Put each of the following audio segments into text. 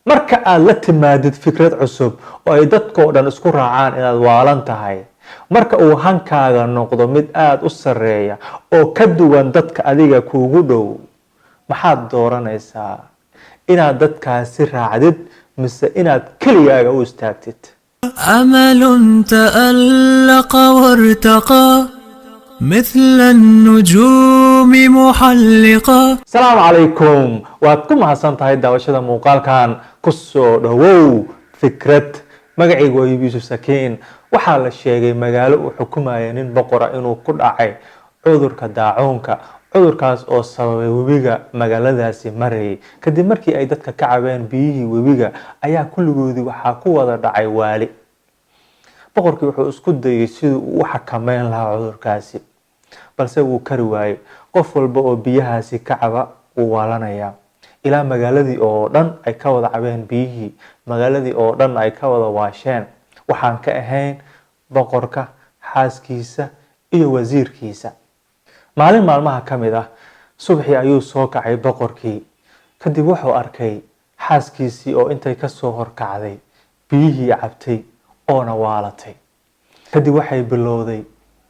marka aad la timaadid fikrad cusub oo ay dadkoo dhan isku raacaan inaad waalan tahay, marka uu hankaaga noqdo mid aad u sareeya oo ka duwan dadka adiga kuugu dhow, maxaad dooranaysaa? inaad dadkaasi raacdid mise inaad keligaaga u istaagtid? أمل تألق وارتقى مثل النجوم محلقا. السلام عليكم. waad ku mahadsan tahay daawashada muuqaalkan. ku soo dhawow fikrad. magacaygu waa Yuusuf Sakiin. waxaa la sheegay magaalo uu xukumayo nin boqor ah inuu ku dhacay cudurka daacuunka, cudurkaas oo sababay webiga magaaladaasi marayay. kadib markii ay dadka ka cabeen biyihii webiga ayaa kulligoodii waxaa ku wada dhacay waali. boqorkii wuxuu isku dayay sidii uu u xakameyn lahaa cudurkaasi, balse wuu kari waayay. qof walba oo biyahaasi ka caba wuu waalanayaa, ilaa magaaladii oo dhan ay ka wada cabeen biyihii, magaaladii oo dhan ay ka wada waasheen, waxaan ka ahayn boqorka, xaaskiisa iyo wasiirkiisa. maalin maalmaha ka mid ah subaxii ayuu soo kacay boqorkii. kadib wuxuu arkay xaaskiisii oo intay kasoo horkacday biyihii cabtay oona waalatay. kadib waxay bilowday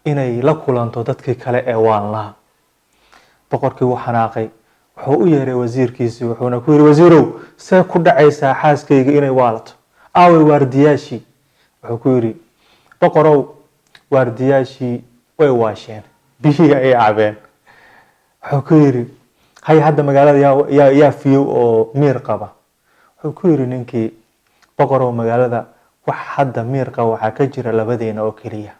inay la kulanto dadkii kale ee waanlaha. boqorkii wuu xanaaqay, wuxuu u yeeray wasiirkiisii, wuxuuna ku yiri, wasiirow, see ku dhacaysaa xaaskayga inay waalato? aaway waardiyaashii? wuxuu ku yiri, boqorow, waardiyaashii way waasheen, biyihii ayay cabeen. wuxuu ku yiri, hay hadda magaalada yaa fiyow oo miir qaba? wuxuu ku yiri ninkii, boqorow, magaalada wax hadda miir qaba waxaa ka jira labadeena oo keliya,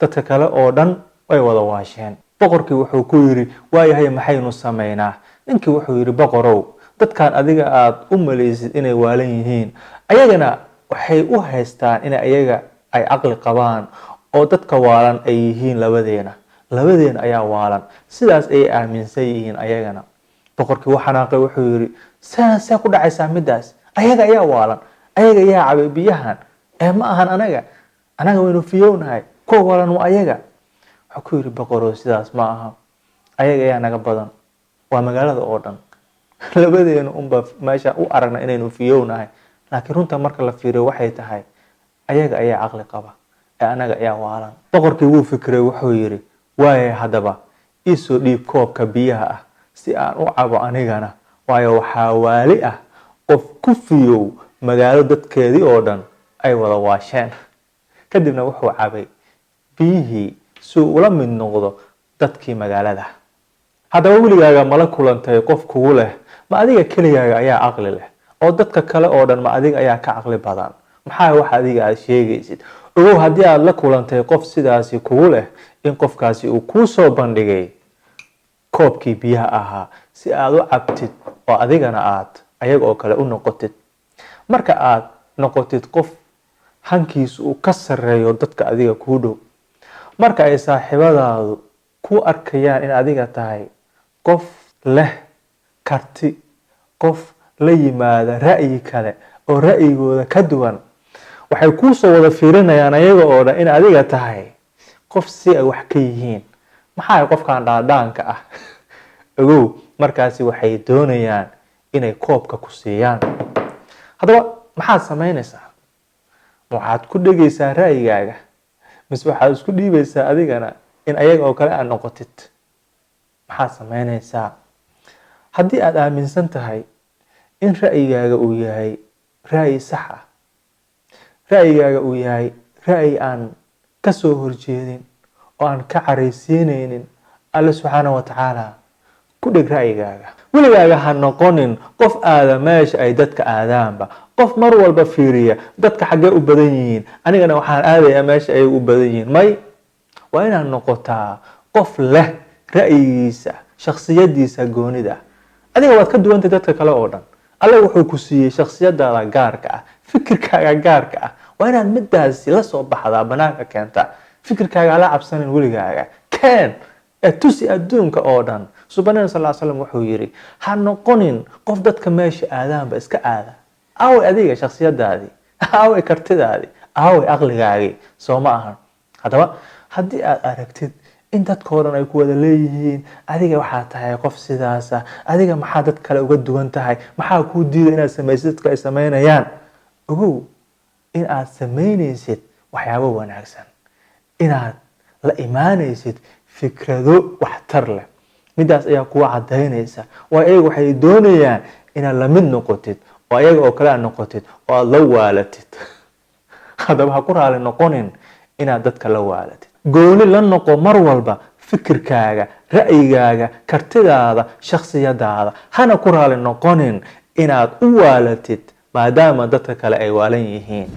dadka kale oo dhan way wada waasheen. boqorkii wuxuu ku yiri, waayahay maxaynu sameynaa? ninkii wuxuu yiri, boqorow, dadkan adiga aad u malaysid inay waalan yihiin, ayagana waxay u haystaan in ayaga ay caqli qabaan oo dadka waalan ay yihiin labadeena ayaa waalan, sidaas ayay aaminsan yihiin ayagana. boqorkii wuu xanaaqay, wuxuu yiri, see ku dhacaysaa midaas? ayaga ayaa waalan, ayaga ayaa cabay biyahan, ma ahan anaga waynu fiyownahay, kuwa waalan waa ayaga. wuxuu ku yiri, boqorow, sidaas ma aha, ayaga ayaa naga badan, waa magaalada oo dhan, labadeena unba meesha u aragna inaynu fiyownahay, laakiin runta marka la fiiriyo waxay tahay ayaga ayaa caqli qaba ee anaga ayaa waalan. boqorkii wuu fikiray, wuxuu yiri, waayahay haddaba iisoo dhiib koobka biyaha ah si aan u cabo anigana, waayo waxaa waali ah qof ku fiyow magaalo dadkeedii oo dhan ay wada waasheen. kadibna wuxuu cabay biyihii si uu ula mid noqdo dadkii magaalada. haddaba weligaaga mala kulantay qof kugu leh, ma adiga keligaaga ayaa caqli leh oo dadka kale oo dhan ma adiga ayaa ka caqli badan? maxaa wax adiga aad sheegaysid? ogow, haddii aad la kulantay qof sidaasi kugu leh, in qofkaasi uu kuu soo bandhigay koobkii biyaha ahaa si aad u cabtid oo adigana aad ayaga oo kale u noqotid. marka aad noqotid qof hankiisu uu ka sareeyo dadka adiga kuu dhow, marka ay saaxiibadaadu ku arkayaan in adiga tahay qof leh karti, qof la yimaada ra'yi kale oo ra'yigooda ka duwan, waxay kuu soo wada fiirinayaan ayaga oo dhan in adiga tahay qof si ay wax ka yihiin. maxaa qofkan dhaadhaanka ah? ogow, markaasi waxay doonayaan inay koobka ku siiyaan. haddaba maxaad samaynaysaa? waxaad ku dhegaysaa ra'yigaaga mise waxaad isku dhiibaysaa adigana in ayaga oo kale aad noqotid? maxaad samaynaysaa? haddii aad aaminsan tahay in ra'yigaaga uu yahay ra'yi sax ah, ra'yigaaga uu yahay ra'yi aan ka soo horjeedin oo aan ka caraysiinaynin alle subxaanahu wa tacaala, ku dheg ra'yigaaga. weligaaga ha noqonin qof aada meesha ay dadka aadaanba, qof mar walba fiiriya dadka xaggee u badan yihiin, anigana waxaan aadayaa meesha ay u badan yihiin. may, waa inaad noqotaa qof leh ra'yigiisa, shakhsiyadiisa goonida. adiga waad ka duwantay dadka kale oo dhan. alle wuxuu ku siiyey shakhsiyadaada gaarka ah, fikirkaaga gaarka ah. waa inaad midaasi la soo baxdaa, banaanka keenta. fikirkaaga hala cabsanin, weligaaga keen tusi adduunka oo dhan. subxaanahu wa ta'ala wuxuu yiri, ha noqonin qof dadka meesha aadaanba iska aada. aaway adiga shakhsiyadaadii, aaway kartidaadii, aaway aqligaagii, soo ma ahan? haddaba haddii aad aragtid in dadkoo dhan ay ku wada leeyihiin adiga waxaa tahay qof sidaasa, adiga maxaa dad kale uga duwan tahay, maxaa kuu diida inaad samaysid dadku ay samaynayaan. ogow in aad samaynaysid waxyaabo wanaagsan, inaad la imaanaysid fikrado waxtar leh. midaas ayaa kuwa cadaynaysa. waa ayaga waxay doonayaan inaad la mid noqotid oo ayaga oo kale aad noqotid oo aad la waalatid. haddaba ha ku raali noqonin inaad dadka la waalatid. gooni la noqo mar walba fikirkaaga, ra'yigaaga, kartidaada, shakhsiyadaada. hana ku raali noqonin inaad u waalatid maadaama dadka kale ay waalan yihiin.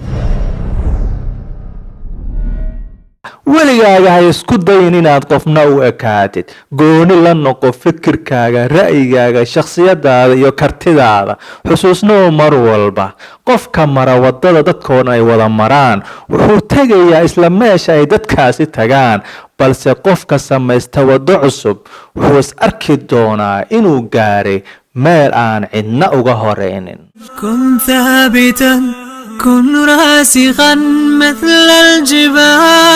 weligaaga ha isku dayin inaad qofna u ekaatid. gooni la noqo fikirkaaga, ra'yigaaga, shakhsiyadaada iyo kartidaada. xusuusnoo mar walba qofka mara wadada dadkoo dhan ay wada maraan wuxuu tegayaa isla meesha ay dadkaasi tagaan, balse qofka samaysta waddo cusub wuxuu is arki doonaa inuu gaaray meel aan cidna uga horeynin. كن ثابتا كن راسخا مثل الجبال